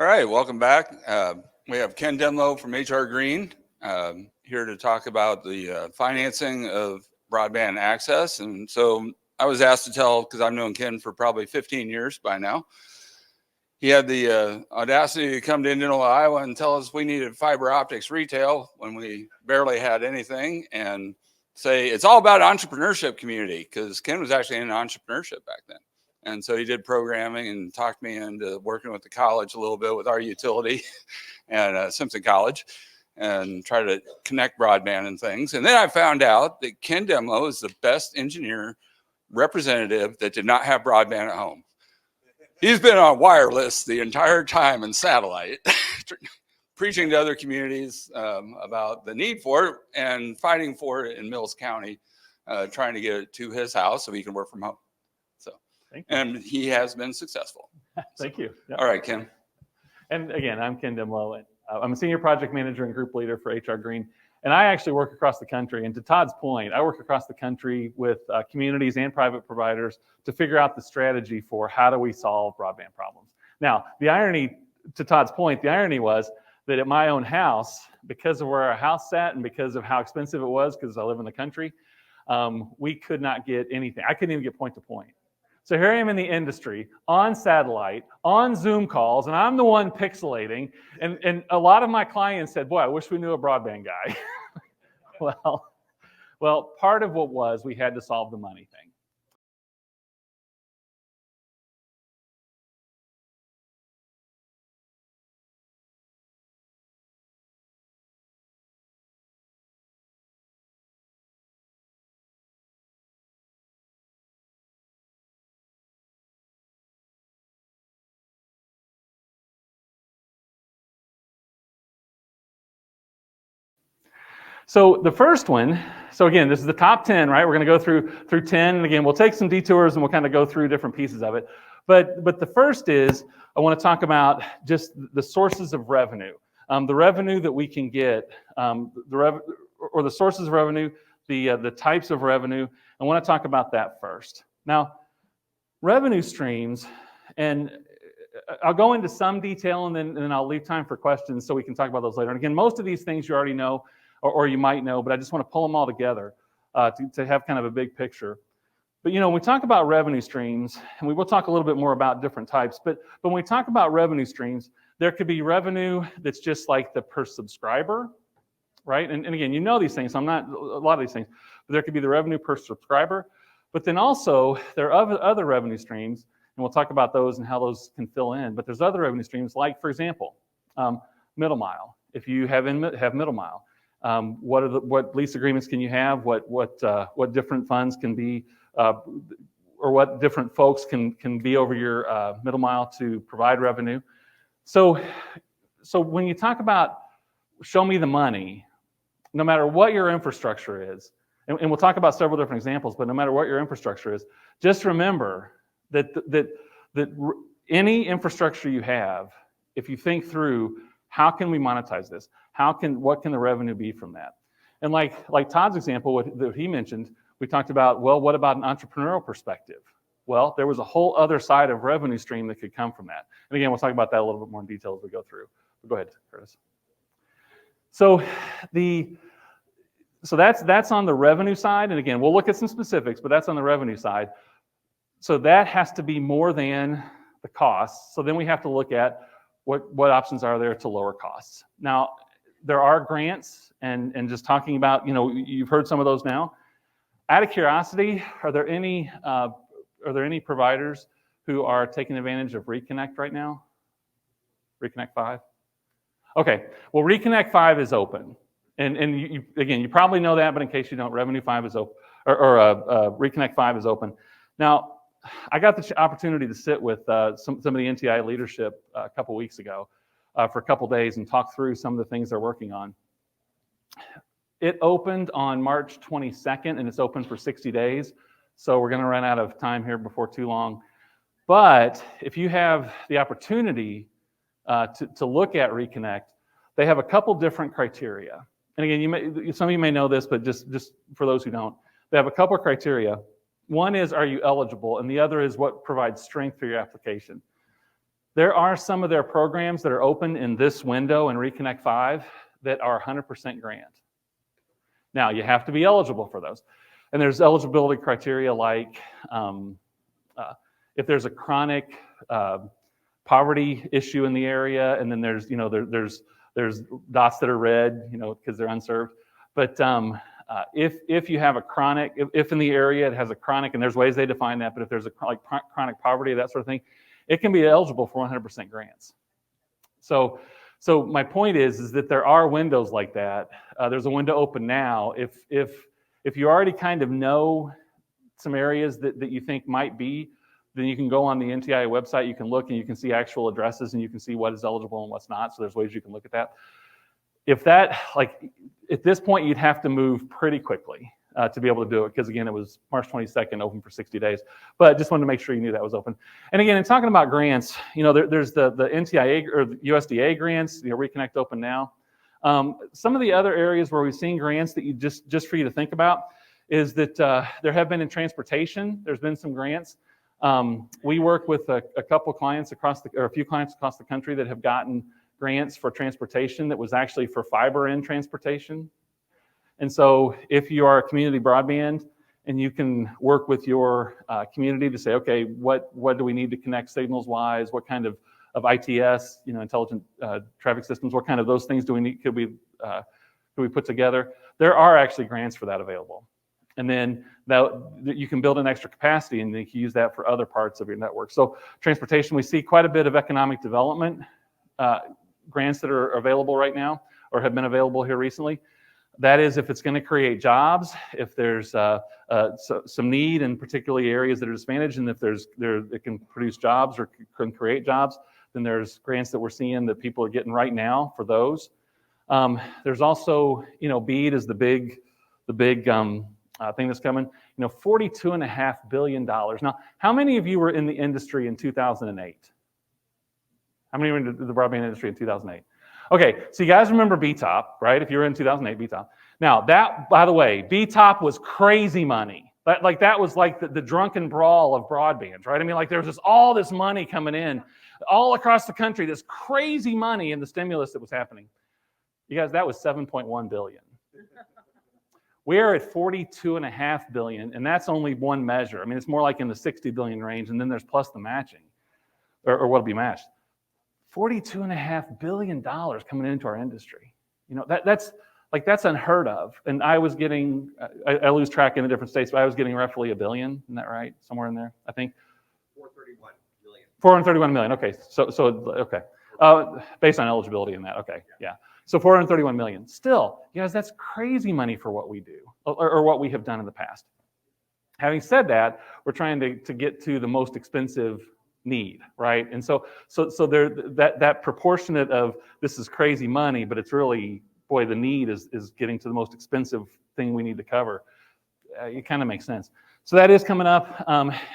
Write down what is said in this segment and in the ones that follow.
All right, welcome back. We have Ken Demlow from HR Green here to talk about the financing of broadband access. And so I was asked to tell, because I've known Ken for probably 15 years by now, he had the audacity to come to Indianola, Iowa and tell us we needed fiber optics retail when we barely had anything, and say it's all about entrepreneurship community, because Ken was actually in entrepreneurship back then. And so he did programming and talked me into working with the college a little bit with our utility and Simpson College, and try to connect broadband and things. And then I found out that Ken Demlow is the best engineer representative that did not have broadband at home. He's been on wireless the entire time and satellite, preaching to other communities about the need for it and fighting for it in Mills County, trying to get it to his house so he can work from home. And he has been successful. Thank you. Yep. All right, Ken. And again, I'm Ken Demlow, and I'm a senior project manager and group leader for HR Green. And I actually work across the country. And to Todd's point, I work across the country with communities and private providers to figure out the strategy for how do we solve broadband problems. Now, the irony, to Todd's point, the irony was that at my own house, because of where our house sat and because of how expensive it was, because I live in the country, we could not get anything. I couldn't even get point to point. So here I am in the industry, on satellite, on Zoom calls, and I'm the one pixelating. And a lot of my clients said, boy, I wish we knew a broadband guy. Well, part of what was, we had to solve the money thing. So the first one, so again, this is the top 10, right? We're going to go through 10. And again, we'll take some detours and we'll kind of go through different pieces of it. But the first is, I want to talk about just the sources of revenue. The revenue that we can get, or the sources of revenue, the types of revenue. I want to talk about that first. Now, revenue streams, and I'll go into some detail and then I'll leave time for questions so we can talk about those later. And again, most of these things you already know, or you might know, but I just want to pull them all together to have kind of a big picture. But you know, when we talk about revenue streams, and we will talk a little bit more about different types, but when we talk about revenue streams, there could be revenue that's just like the per subscriber, right? And again, you know these things, so I'm not, a lot of these things, but there could be the revenue per subscriber, but then also there are other revenue streams, and we'll talk about those and how those can fill in, but there's other revenue streams like, for example, middle mile. If you have middle mile, what lease agreements can you have? What different funds can be, or what different folks can be over your middle mile to provide revenue. So when you talk about show me the money, no matter what your infrastructure is, and we'll talk about several different examples, but no matter what your infrastructure is, just remember that any infrastructure you have, if you think through how can we monetize this? What can the revenue be from that? And like Todd's example, that he mentioned, we talked about, well, what about an entrepreneurial perspective? Well, there was a whole other side of revenue stream that could come from that. And again, we'll talk about that a little bit more in detail as we go through. But go ahead, Curtis. So that's on the revenue side. And again, we'll look at some specifics, but that's on the revenue side. So that has to be more than the costs. So then we have to look at what options are there to lower costs. Now, there are grants, and just talking about, you know, you've heard some of those now. Out of curiosity, are there any providers who are taking advantage of Reconnect right now? Reconnect 5? Okay, well, Reconnect 5 is open. And again, you probably know that, but in case you don't, Revenue 5 is open, or Reconnect 5 is open. Now, I got the opportunity to sit with some of the NTI leadership a couple weeks ago for a couple days and talk through some of the things they're working on. It opened on March 22nd, and it's open for 60 days. So we're going to run out of time here before too long. But if you have the opportunity to look at Reconnect, they have a couple different criteria. And again, some of you may know this, but just for those who don't, they have a couple of criteria. One is, are you eligible? And the other is what provides strength for your application. There are some of their programs that are open in this window in Reconnect 5 that are 100% grant. Now, you have to be eligible for those. And there's eligibility criteria like if there's a chronic poverty issue in the area, and then there's, you know, there's dots that are red, you know, because they're unserved. But if you have a chronic, if in the area it has a chronic, and there's ways they define that, but if there's a chronic poverty, that sort of thing, it can be eligible for 100% grants. So my point is that there are windows like that. There's a window open now. If you already kind of know some areas that you think might be, then you can go on the NTIA website, you can look and you can see actual addresses and you can see what is eligible and what's not. So there's ways you can look at that. If that, like at this point, you'd have to move pretty quickly to be able to do it, because again, it was March 22nd, open for 60 days. But just wanted to make sure you knew that was open. And again, in talking about grants, you know, there's the NTIA or the USDA grants, you know, Reconnect Open Now. Some of the other areas where we've seen grants that you just for you to think about is that there have been in transportation, there's been some grants. We work with a couple clients or a few clients across the country that have gotten grants for transportation that was actually for fiber in transportation. And so if you are a community broadband and you can work with your community to say, okay, what do we need to connect signals wise? What kind of ITS, you know, intelligent traffic systems, what kind of those things do we need, could we put together? There are actually grants for that available. And then you can build an extra capacity and you can use that for other parts of your network. So transportation, we see quite a bit of economic development grants that are available right now or have been available here recently. That is if it's going to create jobs, if there's some need in particularly areas that are disadvantaged, and if it can produce jobs or can create jobs, then there's grants that we're seeing that people are getting right now for those. There's also, you know, BEAD is the big thing that's coming. You know, $42.5 billion. Now, how many of you were in the industry in 2008? How many were in the broadband industry in 2008? Okay, so you guys remember BTOP, right? If you were in 2008, BTOP. Now, that, by the way, BTOP was crazy money. That was like the drunken brawl of broadband, right? I mean, like there was just all this money coming in all across the country, this crazy money in the stimulus that was happening. You guys, that was $7.1 billion. We're at $42.5 billion, and that's only one measure. I mean, it's more like in the $60 billion range, and then there's plus the matching, or what'll be matched. $42.5 billion coming into our industry. You know, that's unheard of. And I was getting, I lose track in the different states, but I was getting roughly $1 billion. Isn't that right? Somewhere in there, I think. 431 million. 431 million. Okay, so okay, based on eligibility in that. Okay, yeah. So 431 million. Still, you guys, that's crazy money for what we do or what we have done in the past. Having said that, we're trying to get to the most expensive need, right? And so there that proportionate of this is crazy money, but it's really, boy, the need is getting to the most expensive thing we need to cover. It kind of makes sense. So that is coming up.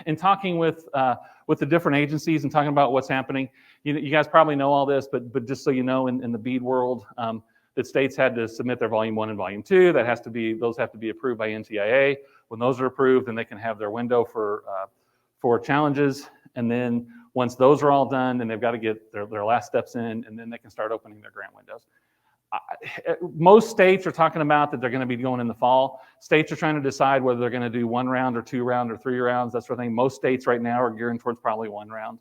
In talking with the different agencies and talking about what's happening, you guys probably know all this, but just so you know, in the BEAD world, that states had to submit their Volume 1 and Volume 2. Those have to be approved by NTIA. When those are approved, then they can have their window for challenges. And then once those are all done, then they've got to get their last steps in, and then they can start opening their grant windows. Most states are talking about that they're going to be going in the fall. States are trying to decide whether they're going to do 1 round or 2 round or 3 rounds, that sort of thing. Most states right now are gearing towards probably 1 round.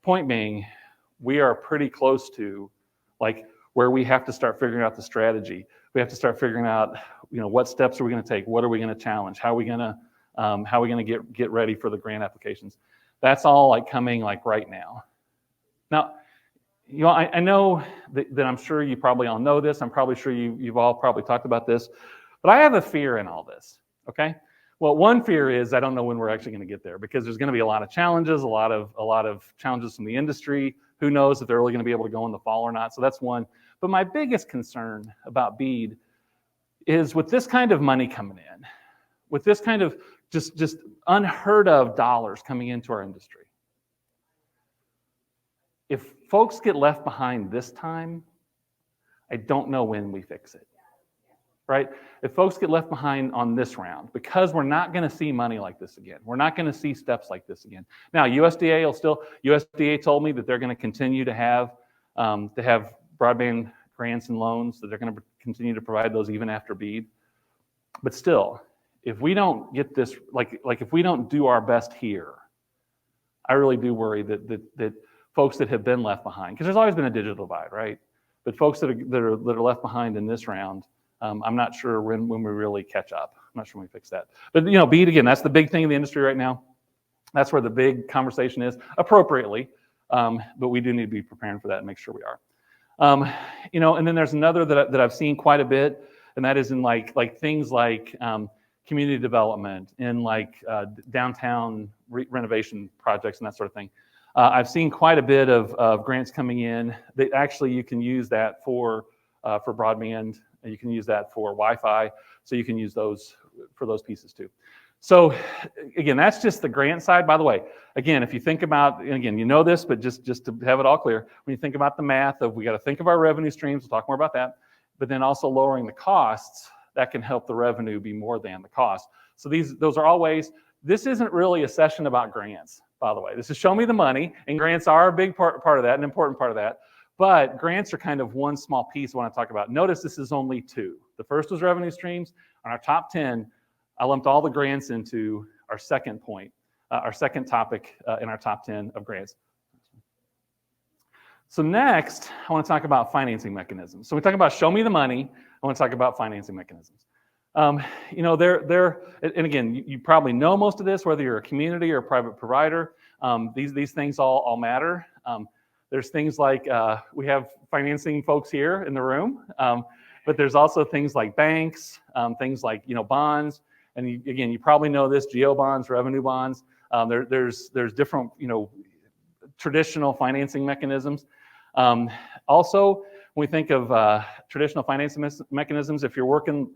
Point being, we are pretty close to like where we have to start figuring out the strategy. We have to start figuring out, you know, what steps are we going to take? What are we going to challenge? How are we going to get ready for the grant applications? That's all like coming like right now. Now, you know, I know that I'm sure you probably all know this. I'm probably sure you've all probably talked about this, but I have a fear in all this, okay? Well, one fear is I don't know when we're actually going to get there, because there's going to be a lot of challenges, a lot of challenges from the industry. Who knows if they're really going to be able to go in the fall or not? So that's one. But my biggest concern about BEAD is with this kind of money coming in, with this kind of just unheard of dollars coming into our industry. If folks get left behind this time, I don't know when we fix it. right? If folks get left behind on this round, because we're not going to see money like this again, we're not going to see steps like this again. Now, USDA told me that they're going to continue to have broadband grants and loans, that they're going to continue to provide those even after BEAD. But still, if we don't get this, like if we don't do our best here, I really do worry that folks that have been left behind, because there's always been a digital divide, right? But folks that are left behind in this round, I'm not sure when we really catch up. I'm not sure when we fix that. But BEAD, again, that's the big thing in the industry right now. That's where the big conversation is, appropriately. But we do need to be preparing for that and make sure we are. And then there's another that I've seen quite a bit, and that is in like things like community development, in like downtown renovation projects and that sort of thing. I've seen quite a bit of grants coming in that actually you can use that for broadband. You can use that for Wi-Fi, so you can use those for those pieces too. So again, that's just the grant side. By the way, again, if you think about, and again, you know this, but just to have it all clear, when you think about the math of, we got to think of our revenue streams, we'll talk more about that, but then also lowering the costs, that can help the revenue be more than the cost. So those are all ways. This isn't really a session about grants, by the way. This is show me the money, and grants are a big part of that, an important part of that. But grants are kind of one small piece I want to talk about. Notice this is only two. The first was revenue streams. On our top 10, I lumped all the grants into our second point, our second topic in our top 10 of grants. So next, I want to talk about financing mechanisms. So we talk about show me the money. I want to talk about financing mechanisms. And again, you probably know most of this, whether you're a community or a private provider. These things all matter. There's things like, we have financing folks here in the room, but there's also things like banks, things like bonds, and you probably know this: geo bonds, revenue bonds. There's different traditional financing mechanisms. Also, when we think of traditional financing mechanisms, if you're working,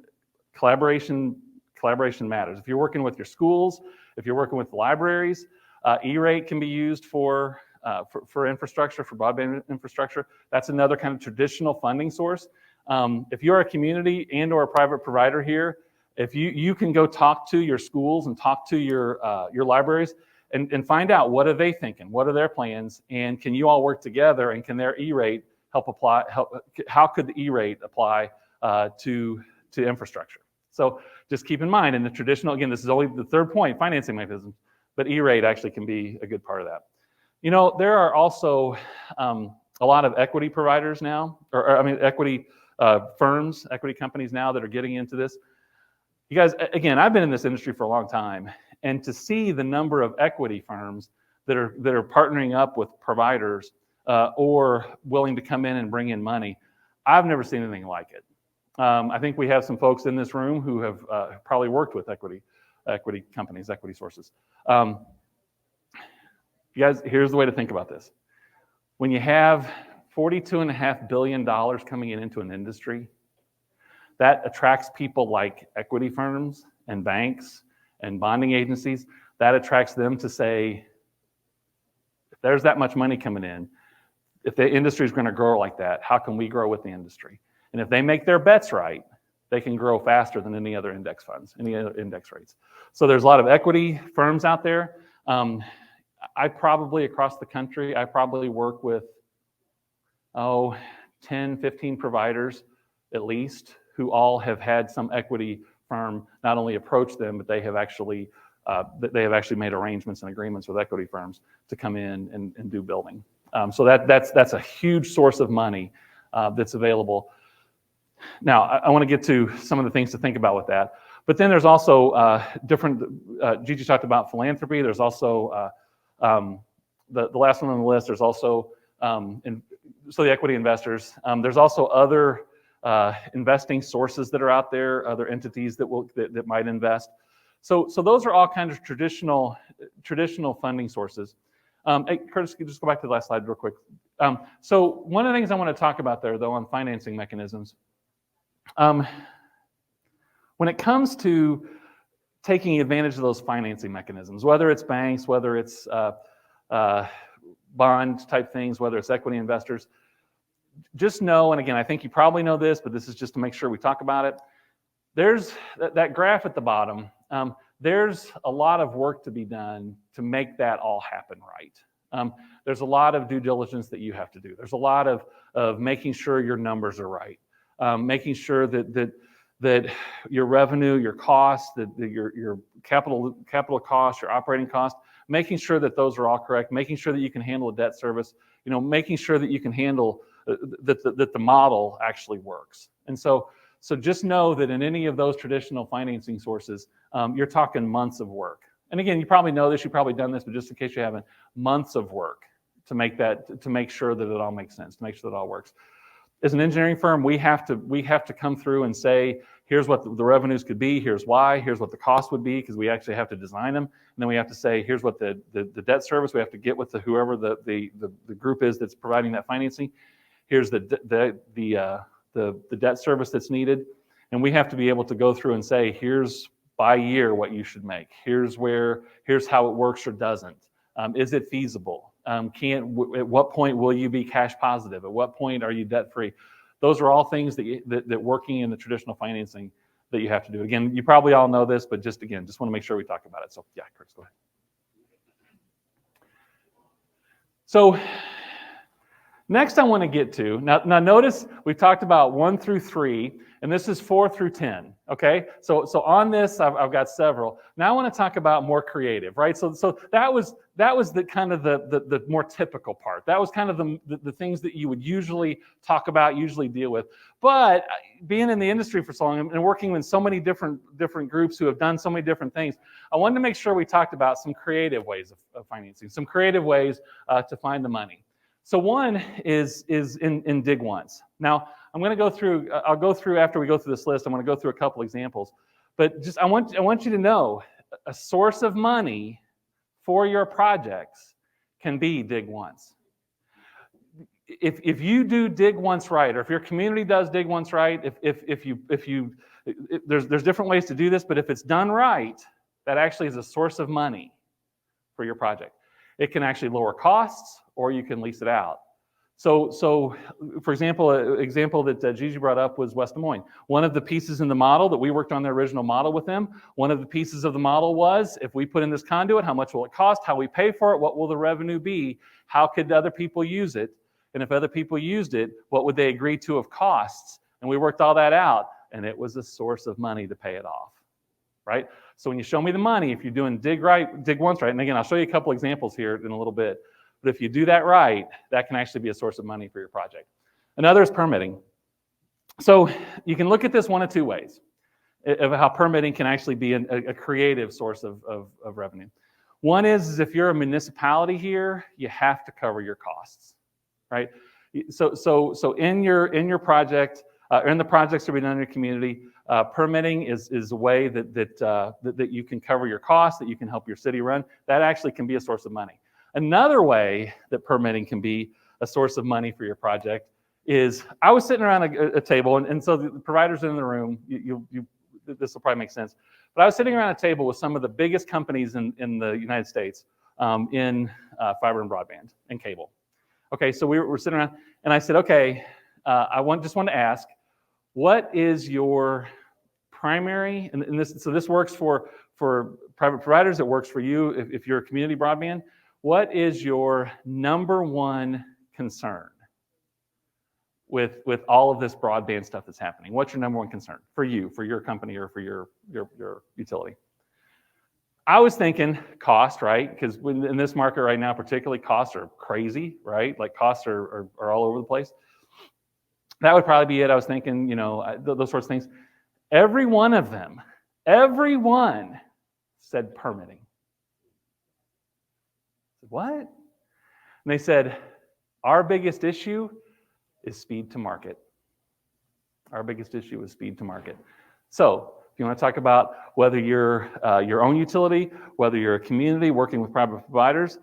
collaboration matters. If you're working with your schools, if you're working with libraries, E-rate can be used for infrastructure, for broadband infrastructure. That's another kind of traditional funding source. If you're a community and or a private provider here, if you can go talk to your schools and talk to your libraries and find out, what are they thinking, what are their plans, and can you all work together, and can their E-rate how could the E-rate apply to infrastructure? So just keep in mind, in the traditional, again, this is only the third point, financing mechanisms, but E-rate actually can be a good part of that. There are also a lot of equity providers now, equity firms, equity companies now that are getting into this. You guys, again, I've been in this industry for a long time, and to see the number of equity firms that are partnering up with providers or willing to come in and bring in money, I've never seen anything like it. I think we have some folks in this room who have probably worked with equity companies, equity sources. You guys, here's the way to think about this. When you have $42.5 billion coming into an industry, that attracts people like equity firms and banks and bonding agencies. That attracts them to say, if there's that much money coming in, if the industry is going to grow like that, how can we grow with the industry? And if they make their bets right, they can grow faster than any other index funds, any other index rates. So there's a lot of equity firms out there. Across the country, I probably work with 10, 15 providers at least, who all have had some equity firm not only approach them, but they have actually made arrangements and agreements with equity firms to come in and do building. So that's a huge source of money that's available. Now, I want to get to some of the things to think about with that. But then there's also Gigi talked about philanthropy. There's also the last one on the list. There's also so the equity investors. There's also other investing sources that are out there, other entities that might invest. So those are all kind of traditional funding sources. Hey, Curtis, can you just go back to the last slide real quick? So one of the things I want to talk about there, though, on financing mechanisms, when it comes to taking advantage of those financing mechanisms, whether it's banks, whether it's bond type things, whether it's equity investors, just know, and again, I think you probably know this, but this is just to make sure we talk about it. there's that graph at the bottom. There's a lot of work to be done to make that all happen right. There's a lot of due diligence that you have to do. There's a lot of making sure your numbers are right, making sure that your revenue, your costs, that your capital costs, your operating costs, making sure that those are all correct, making sure that you can handle a debt service, making sure that you can handle that the model actually works. And so just know that in any of those traditional financing sources, you're talking months of work. And again, you probably know this, you've probably done this, but just in case you haven't, months of work to make sure that it all makes sense, to make sure that it all works. As an engineering firm, we have to come through and say, here's what the revenues could be, here's why, here's what the cost would be, because we actually have to design them. And then we have to say, here's what the debt service, we have to get with whoever the group is that's providing that financing. Here's the debt service that's needed. And we have to be able to go through and say, here's by year what you should make. Here's how it works or doesn't. Is it feasible? At what point will you be cash positive? At what point are you debt free? Those are all things that working in the traditional financing that you have to do. Again, you probably all know this, but just want to make sure we talk about it. So yeah, Chris, go ahead. So next I want to get to, now notice we've talked about 1 through 3, and this is 4 through 10, okay? So on this, I've got several. Now I want to talk about more creative, right? So that was the kind of the more typical part. That was kind of the things that you would usually talk about, usually deal with. But being in the industry for so long and working with so many different groups who have done so many different things, I wanted to make sure we talked about some creative ways of financing, some creative ways to find the money. So one is in dig once. Now I'm going to go through. I'll go through after we go through this list. I'm going to go through a couple examples, but just I want you to know a source of money for your projects can be dig once. If you do dig once right, or if your community does dig once right, there's different ways to do this, but if it's done right, that actually is a source of money for your project. It can actually lower costs, or you can lease it out. So for example, an example that Gigi brought up was West Des Moines. One of the pieces in the model that we worked on the original model with them, one of the pieces of the model was, if we put in this conduit, how much will it cost? How we pay for it? What will the revenue be? How could other people use it? And if other people used it, what would they agree to of costs? And we worked all that out, and it was a source of money to pay it off, right? So when you show me the money, if you're doing dig once right, and again, I'll show you a couple examples here in a little bit, but if you do that right, that can actually be a source of money for your project. Another is permitting. So you can look at this one of two ways of how permitting can actually be a creative source of revenue. One is if you're a municipality here, you have to cover your costs, right? So in your project, in the projects that are done in your community, permitting is a way that you can cover your costs, that you can help your city run. That actually can be a source of money. Another way that permitting can be a source of money for your project is, I was sitting around a table, and so the providers in the room, this will probably make sense, but I was sitting around a table with some of the biggest companies in the United States in fiber and broadband and cable. Okay, so we're sitting around, and I said, okay, just want to ask, what is your primary, and this works for private providers, it works for you if you're a community broadband. What is your number one concern with all of this broadband stuff that's happening? What's your number one concern for you, for your company, or for your utility? I was thinking cost, right? Because in this market right now, particularly, costs are crazy, right? Like costs are all over the place. That would probably be it. I was thinking, those sorts of things. Every one said permitting. What? And they said, our biggest issue is speed to market. Our biggest issue is speed to market. So if you want to talk about whether you're your own utility, whether you're a community working with private providers,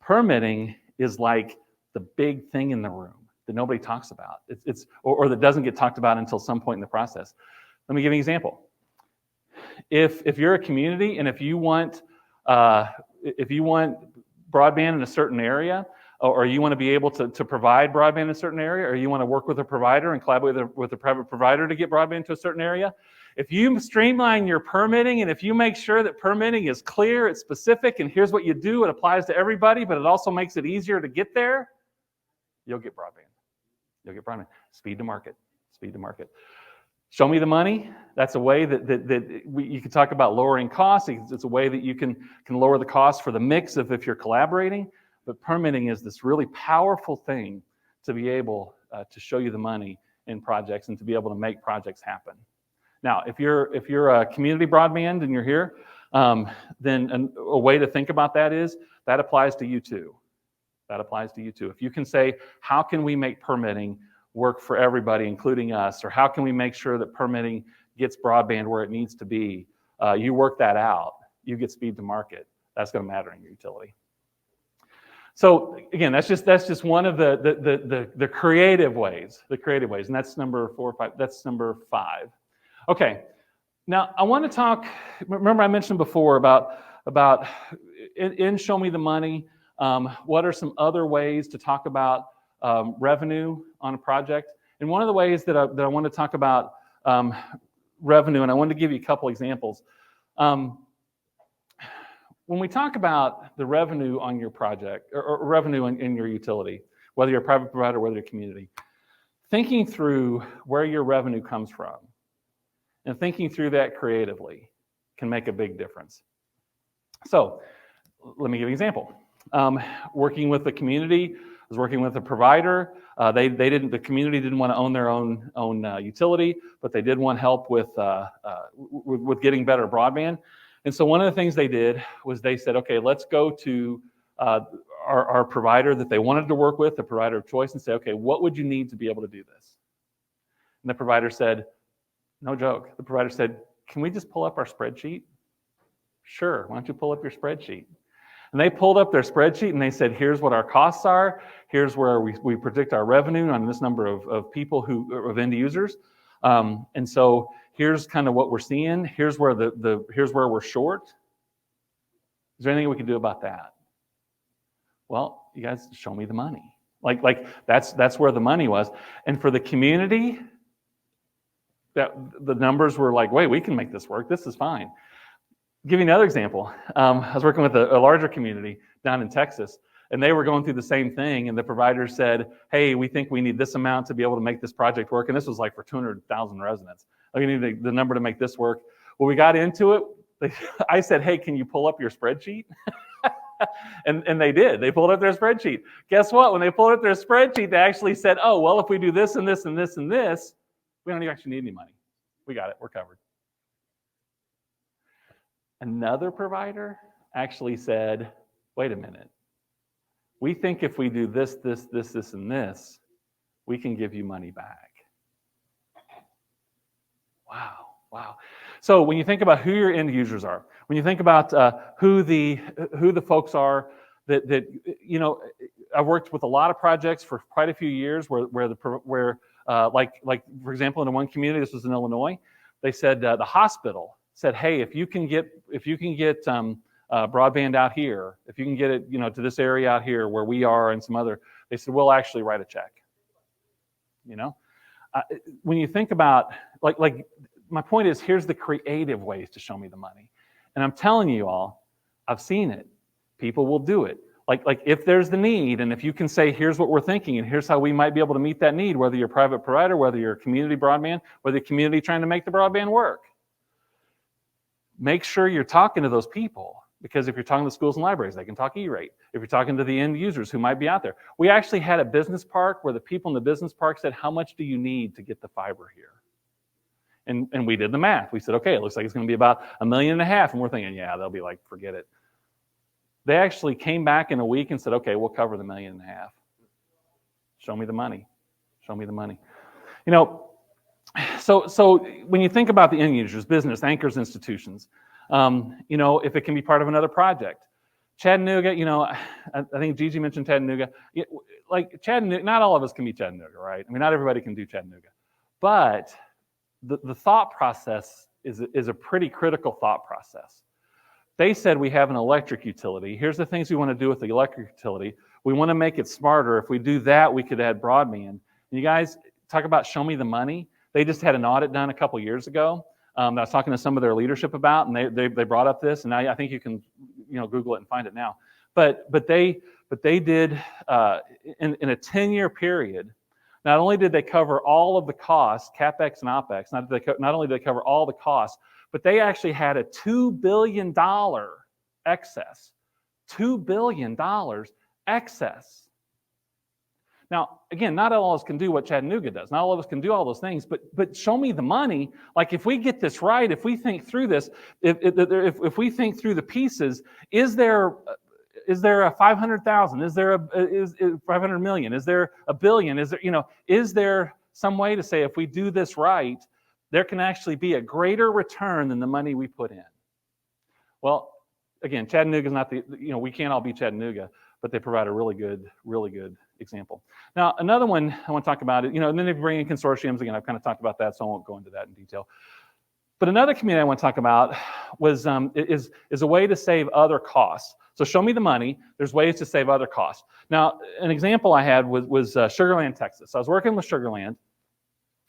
permitting is like the big thing in the room that nobody talks about. Or that doesn't get talked about until some point in the process. Let me give you an example. If you're a community and if you want broadband in a certain area, or you want to be able to provide broadband in a certain area, or you want to work with a provider and collaborate with a private provider to get broadband to a certain area, if you streamline your permitting and if you make sure that permitting is clear, it's specific, and here's what you do, it applies to everybody, but it also makes it easier to get there, you'll get broadband. You'll get broadband. Speed to market. Speed to market. Show me the money. That's a way you can talk about lowering costs. It's a way that you can lower the cost for the mix of if you're collaborating. But permitting is this really powerful thing to be able to show you the money in projects and to be able to make projects happen. Now, if you're a community broadband and you're here, then a way to think about that is that applies to you too. That applies to you too. If you can say, how can we make permitting work for everybody, including us, or how can we make sure that permitting gets broadband where it needs to be? You work that out, you get speed to market. That's going to matter in your utility. So again, that's just one of the creative ways, and that's number 4 or 5. That's number 5. Okay, now I want to talk. Remember, I mentioned before about in Show Me the Money. What are some other ways to talk about revenue on a project? And one of the ways that I want to talk about revenue, and I wanted to give you a couple examples. When we talk about the revenue on your project or revenue in your utility, whether you're a private provider or whether you're a community, thinking through where your revenue comes from and thinking through that creatively can make a big difference. So let me give you an example. Working with the community, I was working with a provider. The community didn't want to own their own utility, but they did want help with getting better broadband. And so one of the things they did was they said, okay, let's go to our provider that they wanted to work with, the provider of choice, and say, okay, what would you need to be able to do this? And the provider said, no joke. The provider said, can we just pull up our spreadsheet? Sure, why don't you pull up your spreadsheet? And they pulled up their spreadsheet and they said, here's what our costs are. Here's where we predict our revenue on this number of people of end users. And so here's kind of what we're seeing. Here's where here's where we're short. Is there anything we can do about that? Well, you guys show me the money. Like that's where the money was. And for the community, that the numbers were like, wait, we can make this work. This is fine. Give you another example. I was working with a larger community down in Texas, and they were going through the same thing, and the provider said, hey, we think we need this amount to be able to make this project work, and this was like for 200,000 residents. We need the number to make this work. When we got into it, I said, hey, can you pull up your spreadsheet? and they did. They pulled up their spreadsheet. Guess what? When they pulled up their spreadsheet, they actually said, oh, well, if we do this and this and this and this, we don't actually need any money. We got it. We're covered. Another provider actually said, wait a minute. We think if we do this, this, this, this, and this, we can give you money back. Wow. So when you think about who your end users are, when you think about who the folks are that you know, I've worked with a lot of projects for quite a few years where like for example, in one community, this was in Illinois, they said the hospital said, hey, if you can get broadband out here, if you can get it, you know, to this area out here where we are and some other, they said, we'll actually write a check. You know, when you think about like my point is, here's the creative ways to show me the money, and I'm telling you all, I've seen it. People will do it. Like if there's the need, and if you can say, here's what we're thinking, and here's how we might be able to meet that need, whether you're a private provider, whether you're a community broadband, whether you're a community trying to make the broadband work. Make sure you're talking to those people, because if you're talking to schools and libraries, they can talk E-rate. If you're talking to the end users who might be out there. We actually had a business park where the people in the business park said, how much do you need to get the fiber here? And we did the math. We said, okay, it looks like it's going to be about $1.5 million. And we're thinking, yeah, they'll be like, forget it. They actually came back in a week and said, okay, we'll cover the $1.5 million. Show me the money. Show me the money. You know, so when you think about the end users, business, anchors, institutions, you know, if it can be part of another project. Chattanooga, you know, I think Gigi mentioned Chattanooga. Like Chattanooga, not all of us can be Chattanooga, right? I mean, not everybody can do Chattanooga. But the thought process is a pretty critical thought process. They said we have an electric utility. Here's the things we want to do with the electric utility. We want to make it smarter. If we do that, we could add broadband. And you guys talk about show me the money. They just had an audit done a couple years ago that I was talking to some of their leadership about, and they brought up this, and I think you can Google it and find it now. But they did in a 10-year period. Not only did they cover all of the costs, CapEx and OpEx, not only did they cover all the costs, but they actually had a $2 billion excess. $2 billion excess. Now, again, not all of us can do what Chattanooga does. Not all of us can do all those things, but show me the money. Like, if we get this right, if we think through this, if we think through the pieces, is there a 500,000? Is there is 500 million? Is there a billion? Is there some way to say, if we do this right, there can actually be a greater return than the money we put in? Well, again, Chattanooga is not we can't all be Chattanooga, but they provide a really good example. Now, another one I want to talk about, and then if you bring in consortiums, again, I've kind of talked about that, so I won't go into that in detail. But another community I want to talk about was is a way to save other costs. So show me the money. There's ways to save other costs. Now, an example I had was Sugar Land, Texas. I was working with Sugar Land,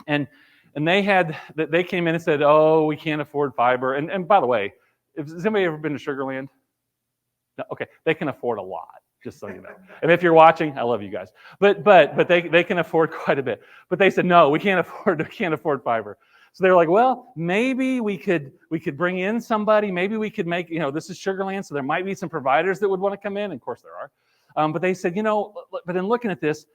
and they came in and said, "Oh, we can't afford fiber." And by the way, has anybody ever been to Sugar Land? No? Okay, they can afford a lot, just so you know. And if you're watching, I love you guys. But they can afford quite a bit. But they said, "No, we can't afford fiber." So they're like, "Well, maybe we could bring in somebody. Maybe we could make, this is Sugar Land, so there might be some providers that would want to come in." And of course there are. But they said, but in looking at this,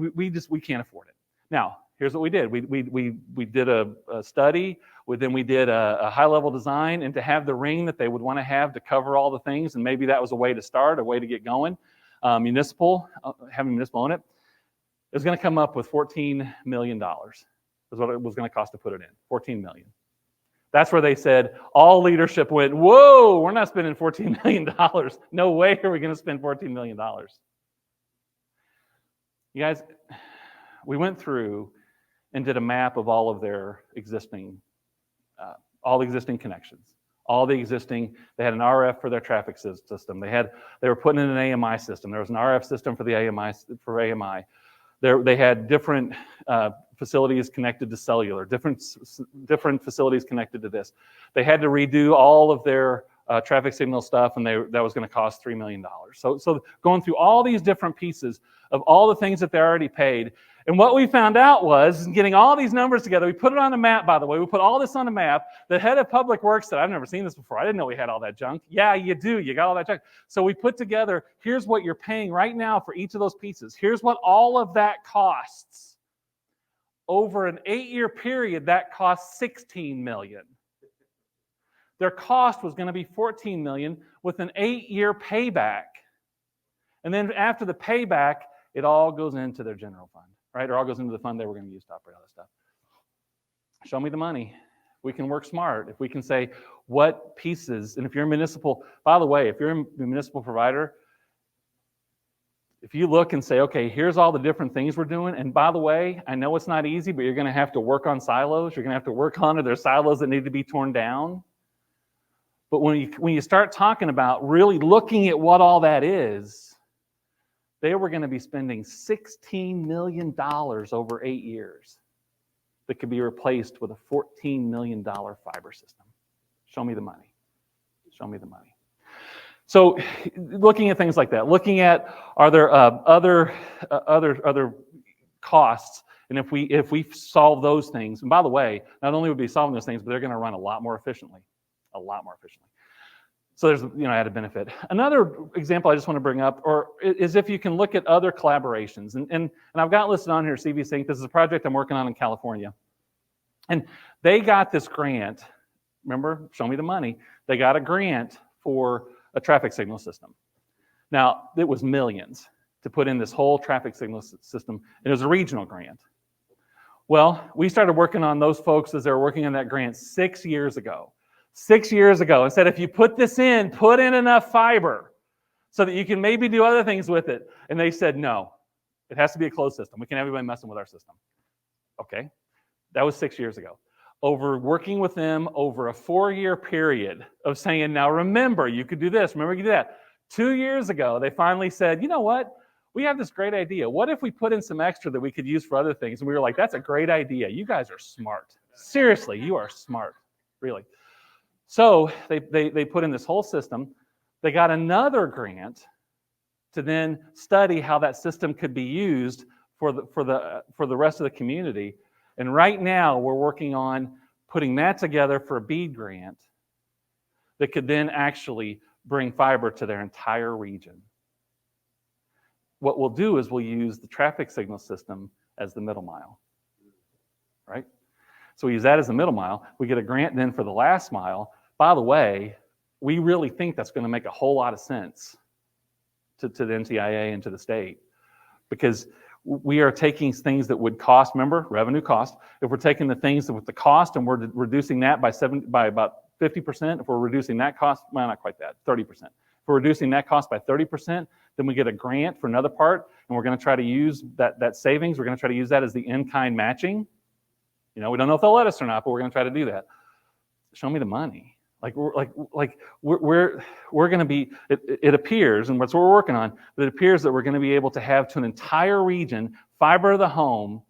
we can't afford it. Now, here's what we did. We did a study. Then we did a high-level design, and to have the ring that they would want to have to cover all the things, and maybe that was a way to start, a way to get going. Having municipal own it, was going to come up with $14 million. Is what it was going to cost to put it in, $14 million. That's where they said, all leadership went, "Whoa, we're not spending $14 million. No way are we going to spend $14 million. You guys, we went through and did a map of all of their existing connections. They had an RF for their traffic system. They were putting in an AMI system. There was an RF system for the AMI. They had different facilities connected to cellular, different facilities connected to this. They had to redo all of their traffic signal stuff, and that was going to cost $3 million. So going through all these different pieces of all the things that they already paid. And what we found out was, getting all these numbers together, we put it on a map, by the way. We put all this on a map. The head of Public Works said, "I've never seen this before. I didn't know we had all that junk." Yeah, you do. You got all that junk. So we put together, here's what you're paying right now for each of those pieces. Here's what all of that costs. Over an 8-year period, that cost $16 million. Their cost was going to be $14 million with an 8-year payback. And then after the payback, it all goes into their general fund. Right? Or all goes into the fund they were going to use to operate all this stuff. Show me the money. We can work smart. If we can say what pieces, and if you're a municipal, by the way, if you're a municipal provider, if you look and say, okay, here's all the different things we're doing, and by the way, I know it's not easy, but you're going to have to work on silos. You're going to have to work on it. There's silos that need to be torn down. But when you start talking about really looking at what all that is, they were going to be spending $16 million over 8 years that could be replaced with a $14 million fiber system. Show me the money. Show me the money. So looking at things like that, looking at, are there other costs, and if we solve those things, and by the way, not only would we be solving those things, but they're going to run a lot more efficiently. So there's added benefit. Another example I just want to bring up is if you can look at other collaborations. And I've got listed on here CV Sync. This is a project I'm working on in California. And they got this grant. Remember, show me the money. They got a grant for a traffic signal system. Now, it was millions to put in this whole traffic signal system. It was a regional grant. Well, we started working on those folks as they were working on that grant 6 years ago. 6 years ago, and said, if you put this in, put in enough fiber so that you can maybe do other things with it. And they said, no, it has to be a closed system. We can't have everybody messing with our system. Okay, that was 6 years ago. Working with them over a 4-year period of saying, now remember, you could do this, remember you could do that. 2 years ago, they finally said, you know what? We have this great idea. What if we put in some extra that we could use for other things? And we were like, that's a great idea. You guys are smart. Seriously, you are smart. really. So they put in this whole system. They got another grant to then study how that system could be used for the rest of the community. And right now we're working on putting that together for a BEAD grant that could then actually bring fiber to their entire region. What we'll do is we'll use the traffic signal system as the middle mile, right? So we use that as the middle mile. We get a grant then for the last mile. By the way, we really think that's going to make a whole lot of sense to the NTIA and to the state, because we are taking things that would cost, remember, revenue cost. If we're taking the things with the cost and we're reducing that by about 50%, if we're reducing that cost, well, not quite that, 30%. If we're reducing that cost by 30%, then we get a grant for another part, and we're going to try to use that savings. We're going to try to use that as the in-kind matching. You know, we don't know if they'll let us or not, but we're going to try to do that. Show me the money. We're going to be. It appears, and that's what we're working on. But it appears that we're going to be able to have to an entire region fiber to the home,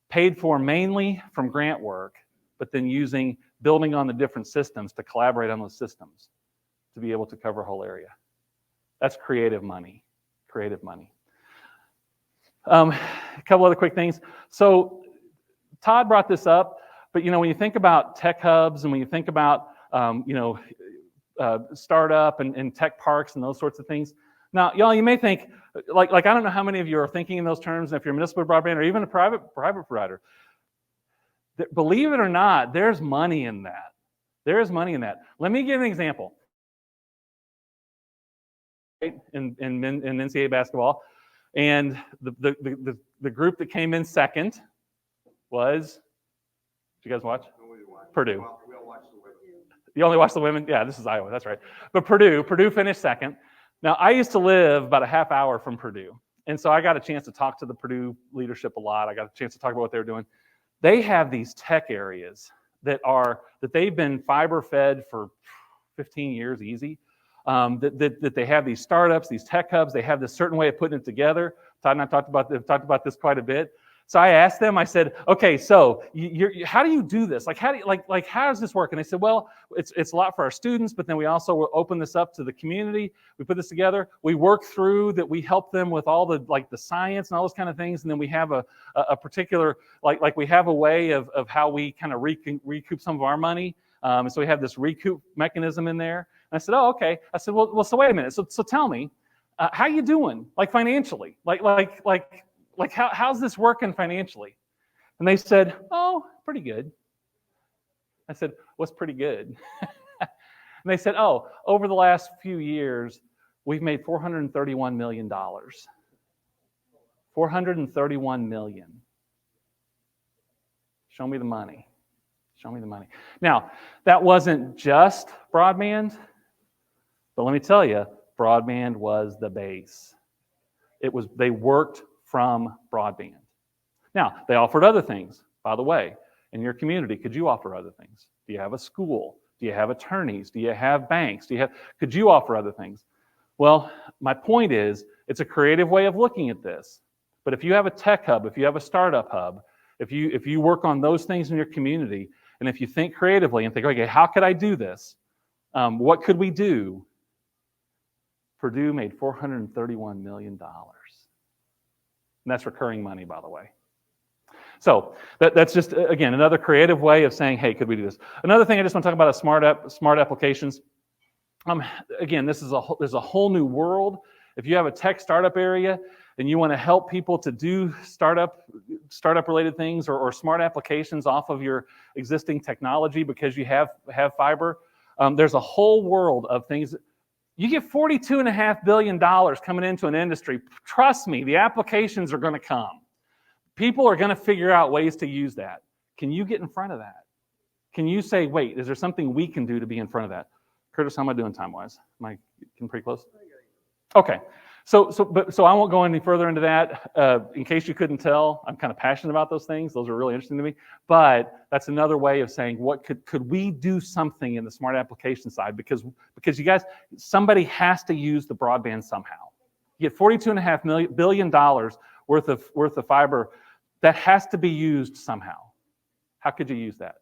paid for mainly from grant work, but then building on the different systems to collaborate on those systems to be able to cover a whole area. That's creative money. Creative money. A couple other quick things. So Todd brought this up, but when you think about tech hubs and when you think about startup and tech parks and those sorts of things. Now, y'all, you may think, like I don't know how many of you are thinking in those terms, and if you're municipal broadband or even a private provider. Believe it or not, there's money in that. There is money in that. Let me give an example. In NCAA basketball, and the group that came in second was, did you guys watch? Purdue. We all watch the women. You only watch the women? Yeah, this is Iowa, that's right. But Purdue finished second. Now, I used to live about a half hour from Purdue, and so I got a chance to talk to the Purdue leadership a lot. I got a chance to talk about what they were doing. They have these tech areas that they've been fiber fed for 15 years easy. That they have these startups, these tech hubs. They have this certain way of putting it together. Todd and I talked about this quite a bit. So I asked them. I said, "Okay, so how do you do this? How does this work?" And they said, "Well, it's a lot for our students, but then we also will open this up to the community. We put this together. We work through that. We help them with all the science and all those kind of things, and then we have a particular we have a way of how we kind of recoup some of our money. And so we have this recoup mechanism in there." And I said, "Oh, okay." I said, "Well, so wait a minute. So tell me, how you doing? Financially? How's this working financially?" And they said, "Oh, pretty good." I said, "What's pretty good?" And they said, "Oh, over the last few years, we've made $431 million. $431 million. Show me the money. Show me the money." Now, that wasn't just broadband. But let me tell you, broadband was the base. They worked from broadband. Now, they offered other things. By the way, in your community, could you offer other things? Do you have a school? Do you have attorneys? Do you have banks? Could you offer other things? Well, my point is, it's a creative way of looking at this. But if you have a tech hub, if you have a startup hub, if you work on those things in your community, and if you think creatively and think, okay, how could I do this? What could we do? Purdue made $431 million. And that's recurring money, by the way. So that's just, again, another creative way of saying, hey, could we do this? Another thing I just want to talk about is smart applications. Again, there's a whole new world. If you have a tech startup area and you want to help people to do startup related things or smart applications off of your existing technology because you have fiber, there's a whole world of things. You get $42.5 billion coming into an industry. Trust me, the applications are going to come. People are going to figure out ways to use that. Can you get in front of that? Can you say, wait, is there something we can do to be in front of that? Curtis, how am I doing time-wise? Am I getting pretty close? Okay. So I won't go any further into that. In case you couldn't tell, I'm kind of passionate about those things. Those are really interesting to me. But that's another way of saying, what could we do something in the smart application side? Because you guys, somebody has to use the broadband somehow. You get $42.5 billion worth of fiber that has to be used somehow. How could you use that?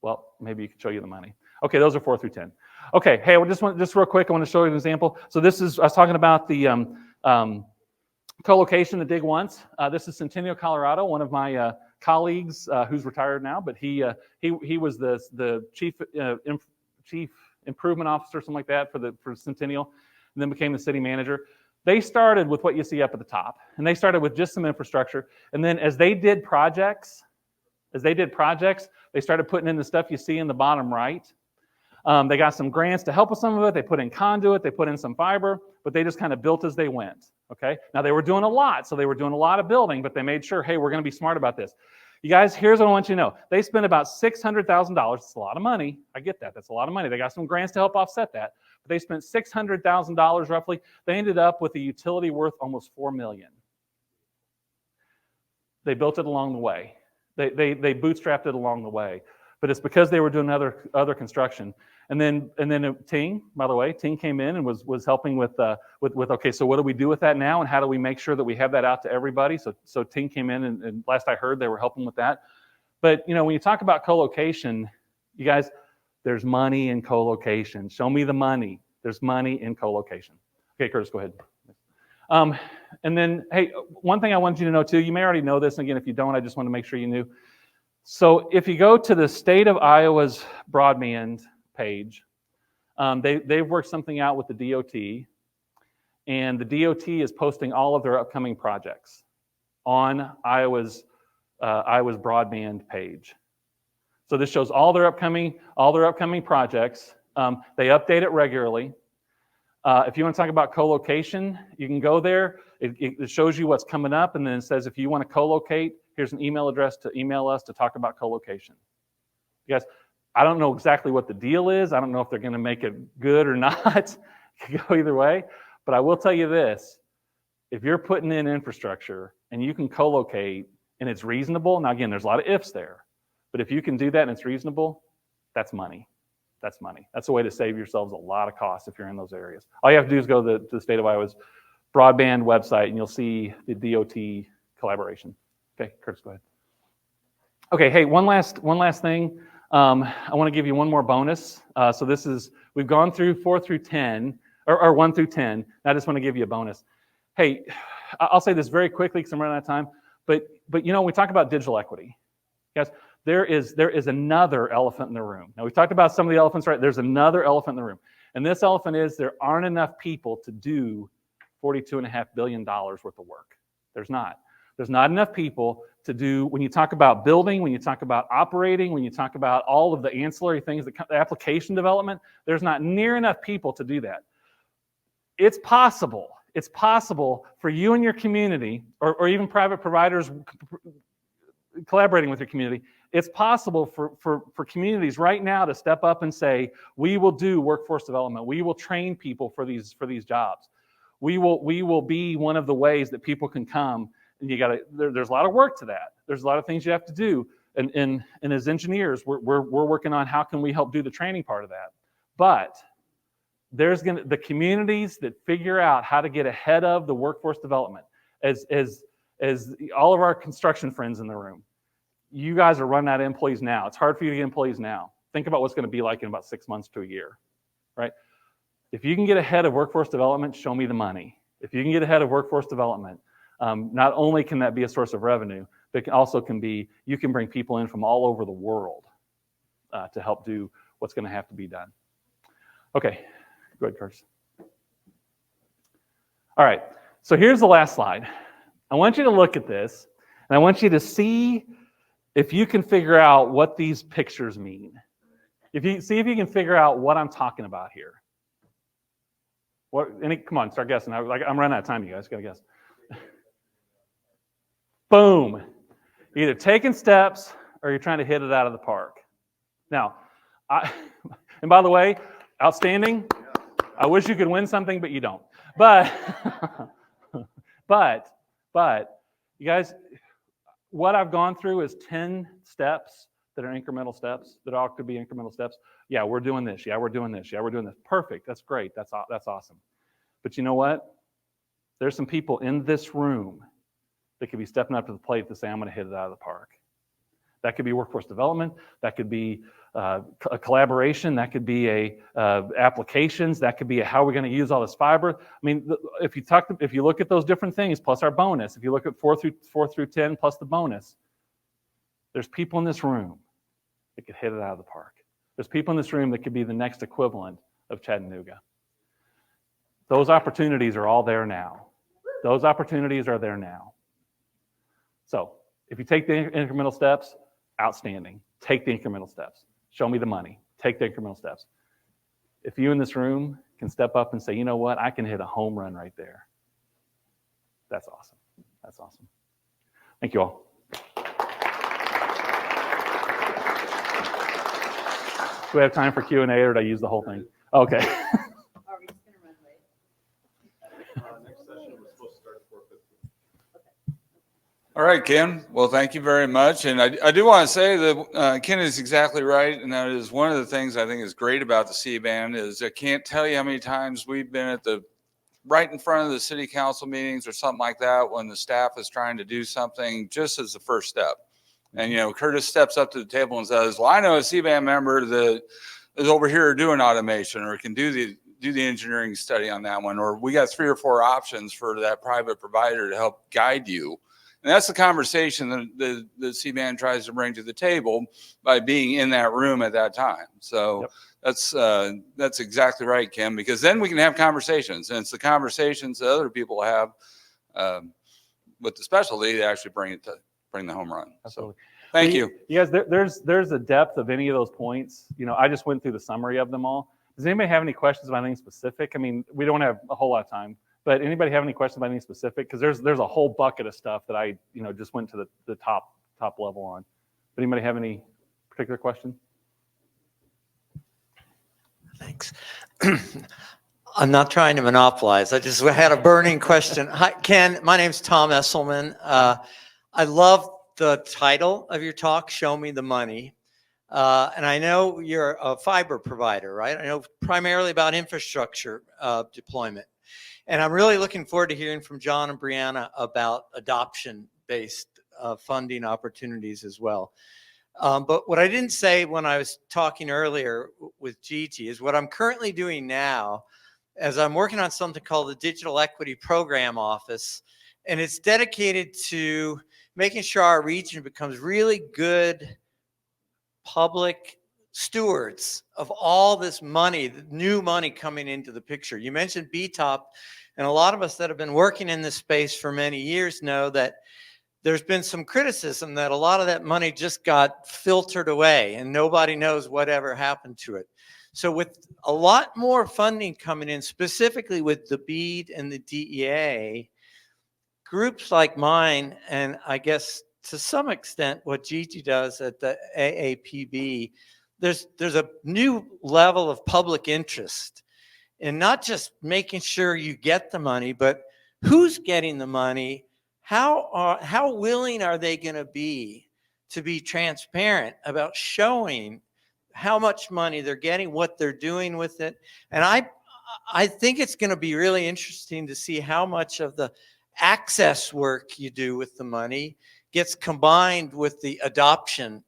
Well, maybe you can show you the money. Okay, those are 4 through 10. Okay, hey, just real quick, I want to show you an example. So this is, I was talking about the co-location, the dig once. This is Centennial, Colorado. One of my colleagues who's retired now, but he was the chief improvement officer, something like that, for Centennial, and then became the city manager. They started with what you see up at the top, and they started with just some infrastructure. And then as they did projects, they started putting in the stuff you see in the bottom right. They got some grants to help with some of it. They put in conduit, they put in some fiber, but they just kind of built as they went, okay? Now, they were doing a lot, so they were doing a lot of building, but they made sure, hey, we're going to be smart about this. You guys, here's what I want you to know. They spent about $600,000. It's a lot of money. I get that. That's a lot of money. They got some grants to help offset that. But they spent $600,000 roughly. They ended up with a utility worth almost $4 million. They built it along the way. They bootstrapped it along the way. But it's because they were doing other construction. And then Ting, by the way, Ting came in and was helping with okay, so what do we do with that now, and how do we make sure that we have that out to everybody? So Ting came in, and last I heard, they were helping with that. But you know, when you talk about co-location, you guys, there's money in co-location. Show me the money. There's money in co-location. Okay, Curtis, go ahead. And then, hey, one thing I wanted you to know too, you may already know this, and again, if you don't, I just want to make sure you knew. So if you go to the state of Iowa's broadband page, they've worked something out with the DOT, and the DOT is posting all of their upcoming projects on Iowa's broadband page. So this shows all their upcoming projects. They update it regularly. If you want to talk about co-location, you can go there. It shows you what's coming up, and then it says if you want to co-locate, here's an email address to email us to talk about co-location. You guys, I don't know exactly what the deal is. I don't know if they're going to make it good or not. It could go either way. But I will tell you this. If you're putting in infrastructure and you can co-locate and it's reasonable, now again, there's a lot of ifs there. But if you can do that and it's reasonable, that's money. That's money. That's a way to save yourselves a lot of costs if you're in those areas. All you have to do is go to the state of Iowa's broadband website and you'll see the DOT collaboration. Okay, Curtis, go ahead. Okay, hey, one last thing. I want to give you one more bonus. So this is, we've gone through 4 through 10, or 1 through 10. I just want to give you a bonus. Hey, I'll say this very quickly because I'm running out of time. But you know, when we talk about digital equity, guys, there is another elephant in the room. Now, we've talked about some of the elephants, right? There's another elephant in the room. And this elephant is there aren't enough people to do $42.5 billion worth of work. There's not. There's not enough people to do, when you talk about building, when you talk about operating, when you talk about all of the ancillary things, the application development, there's not near enough people to do that. It's possible for you and your community, or even private providers collaborating with your community, it's possible for communities right now to step up and say, we will do workforce development. We will train people for these jobs. We will be one of the ways that people can come. And there's a lot of work to that. There's a lot of things you have to do. And as engineers, we're working on how can we help do the training part of that. But there's the communities that figure out how to get ahead of the workforce development, as all of our construction friends in the room, you guys are running out of employees now. It's hard for you to get employees now. Think about what's going to be like in about 6 months to a year, right? If you can get ahead of workforce development, show me the money. If you can get ahead of workforce development, not only can that be a source of revenue, but it also can be, you can bring people in from all over the world to help do what's going to have to be done. Okay, go ahead, Curtis. All right, so here's the last slide. I want you to look at this, and I want you to see if you can figure out what these pictures mean. See if you can figure out what I'm talking about here. Come on, start guessing. I'm running out of time, you guys. Gotta guess. Boom. You're either taking steps or you're trying to hit it out of the park. Now, and by the way, outstanding. I wish you could win something, but you don't. But you guys, what I've gone through is 10 steps that are incremental steps, that all could be incremental steps. Yeah, we're doing this. Yeah, we're doing this. Yeah, we're doing this. Perfect. That's great. That's awesome. But you know what? There's some people in this room that could be stepping up to the plate to say, I'm going to hit it out of the park. That could be workforce development. That could be a collaboration. That could be applications. That could be how we're going to use all this fiber. I mean, if you look at those different things plus our bonus, if you look at 4 through 10 plus the bonus, there's people in this room that could hit it out of the park. There's people in this room that could be the next equivalent of Chattanooga. Those opportunities are all there now. Those opportunities are there now. So if you take the incremental steps, outstanding. Take the incremental steps. Show me the money. Take the incremental steps. If you in this room can step up and say, you know what, I can hit a home run right there. That's awesome. That's awesome. Thank you all. Do we have time for Q&A or did I use the whole thing? Okay. Are we just going to run late? Next session was supposed to start at 4:15. All right, Ken. Well, thank you very much. And I do want to say that Ken is exactly right. And that is one of the things I think is great about the CBAN is I can't tell you how many times we've been at right in front of the city council meetings or something like that when the staff is trying to do something just as the first step. And, Curtis steps up to the table and says, well, I know a CBAN member that is over here doing automation or can do the engineering study on that one. Or we got 3 or 4 options for that private provider to help guide you. And that's the conversation that the CBAN tries to bring to the table by being in that room at that time. So yep. That's exactly right, Kim, because then we can have conversations. And it's the conversations that other people have with the specialty that actually bring the home run. Absolutely. So, thank you. You guys, there's a depth of any of those points. I just went through the summary of them all. Does anybody have any questions about anything specific? I mean, we don't have a whole lot of time, but anybody have any questions about anything specific? Because there's a whole bucket of stuff that I just went to the top level on. But anybody have any particular question? Thanks. I'm not trying to monopolize. I just had a burning question. Hi, Ken. My name's Tom Esselman. I love the title of your talk, Show Me the Money. And I know you're a fiber provider, right? I know primarily about infrastructure deployment. And I'm really looking forward to hearing from John and Brianna about adoption-based funding opportunities as well. But what I didn't say when I was talking earlier with Gigi is what I'm currently doing now as I'm working on something called the Digital Equity Program Office. And it's dedicated to making sure our region becomes really good public stewards of all this money, the new money coming into the picture. You mentioned BTOP, and a lot of us that have been working in this space for many years know that there's been some criticism that a lot of that money just got filtered away and nobody knows whatever happened to it. So with a lot more funding coming in, specifically with the BEAD and the DEA, groups like mine, and I guess to some extent what Gigi does at the AAPB, there's a new level of public interest in not just making sure you get the money, but who's getting the money, how willing are they going to be transparent about showing how much money they're getting, what they're doing with it. And I think it's going to be really interesting to see how much of the access work you do with the money gets combined with the adoption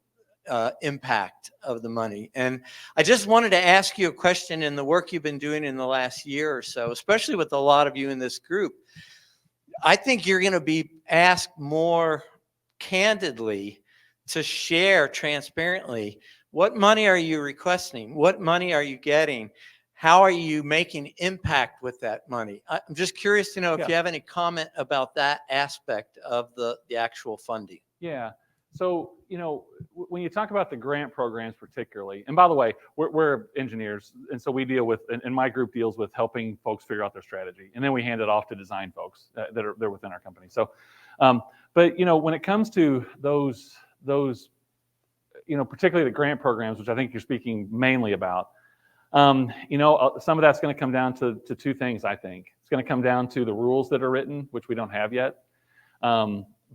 impact of the money. And I just wanted to ask you a question in the work you've been doing in the last year or so, especially with a lot of you in this group. I think you're going to be asked more candidly to share transparently. What money are you requesting? What money are you getting? How are you making impact with that money? I'm just curious to know if you have any comment about that aspect of the actual funding. Yeah. So, when you talk about the grant programs particularly, and by the way, we're engineers, and so we deal with, and my group deals with helping folks figure out their strategy, and then we hand it off to design folks they're within our company. So, but when it comes to those, particularly the grant programs, which I think you're speaking mainly about, some of that's going to come down to 2 things. I think it's going to come down to the rules that are written, which we don't have yet.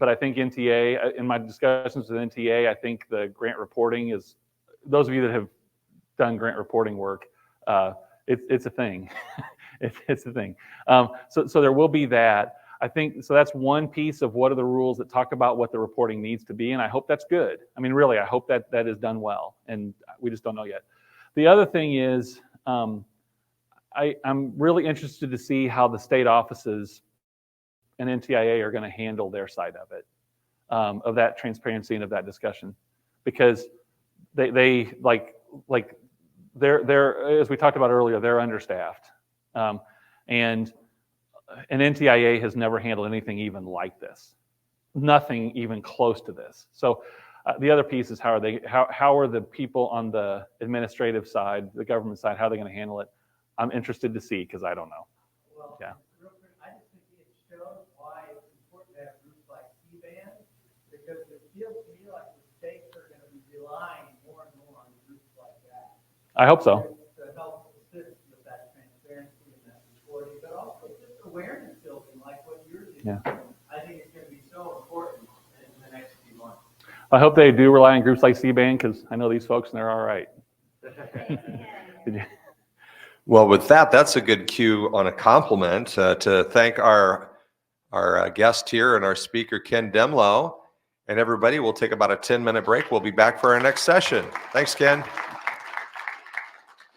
But I think NTA, in my discussions with NTA, I think the grant reporting is, those of you that have done grant reporting work, it's a thing. It's a thing. So there will be that. I think, so that's one piece of what are the rules that talk about what the reporting needs to be, and I hope that's good. I mean, really, I hope that that is done well, and we just don't know yet. The other thing is, I'm really interested to see how the state offices and NTIA are going to handle their side of it, of that transparency and of that discussion, because they're as we talked about earlier, they're understaffed, and NTIA has never handled anything even like this, nothing even close to this. So the other piece is how are the people on the administrative side, the government side, how are they going to handle it? I'm interested to see, because I don't know. Well, Yeah. real quick, I just think it shows why it's important to have groups like CBAN, because it feels to me like the states are going to be relying more and more on groups like that. I hope so. To help assist with that transparency and that reporting, but also just awareness building, like what you're doing. Yeah. I think it's going to be so important in the next few months. I hope they do rely on groups like CBAN, because I know these folks and they're all right. Did you? Well, with that, that's a good cue on a compliment to thank our guest here and our speaker, Ken Demlow. And everybody, we'll take about a 10-minute break. We'll be back for our next session. Thanks, Ken.